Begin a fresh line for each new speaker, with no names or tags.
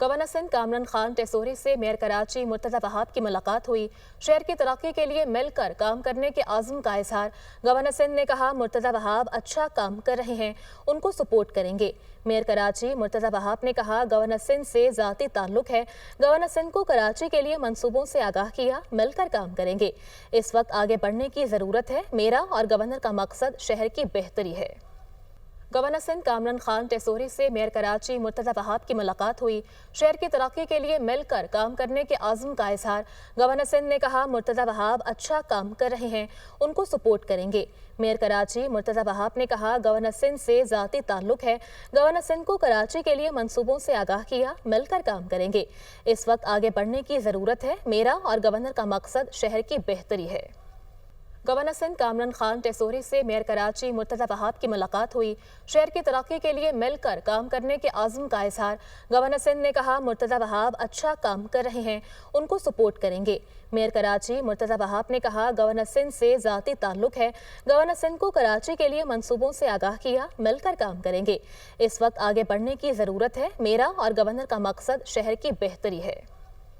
Governor Sindh Kamran Khan Tessori से mayor Karachi Murtaza Wahab की मुलाकात हुई। शहर की तरक्की के लिए मिलकर काम करने के आज़म का इजहार। गवर्नर सिंध ने कहा, मुर्तज़ा वहाब अच्छा काम कर रहे हैं, उनको सपोर्ट करेंगे। मेयर कराची मुर्तज़ा वहाब ने कहा, गवर्नर सिंध से ज़ाती ताल्लुक है। गवर्नर सिंध को कराची के लिए मंसूबों से आगाह किया, मिलकर काम करेंगे। इस वक्त आगे बढ़ने की ज़रूरत है। मेरा और गवर्नर का मकसद शहर की बेहतरी है। गवर्नर सिंध कामरान खान टेसोरी से मेयर कराची मुर्तज़ा वहाब की मुलाकात हुई। शहर की तरक्की के लिए मिलकर काम करने के आज़म का इजहार। गवर्नर सिंध ने कहा, मुर्तज़ा वहाब अच्छा काम कर रहे हैं, उनको सपोर्ट करेंगे। मेयर कराची मुर्तज़ा वहाब ने कहा, गवर्नर सिंध से ज़ाती ताल्लुक है। गवर्नर सिंध को कराची के लिए मंसूबों से आगाह किया, मिलकर काम करेंगे। इस वक्त आगे बढ़ने की ज़रूरत है। मेरा और गवर्नर का मकसद शहर की बेहतरी है। गवर्नर सिंध कामरान खान टेसोरी से मेयर कराची मुर्तज़ा वहाब की मुलाकात हुई। शहर की तरक्की के लिए मिलकर काम करने के आज़म का इजहार। गवर्नर सिंध ने कहा, मुर्तज़ा वहाब अच्छा काम कर रहे हैं, उनको सपोर्ट करेंगे। मेयर कराची मुर्तज़ा वहाब ने कहा, गवर्नर सिंध से ज़ाती ताल्लुक है। गवर्नर सिंध को कराची के लिए मंसूबों से आगाह किया, मिलकर काम करेंगे। इस वक्त आगे बढ़ने की ज़रूरत है। मेरा और गवर्नर का मकसद शहर की बेहतरी है।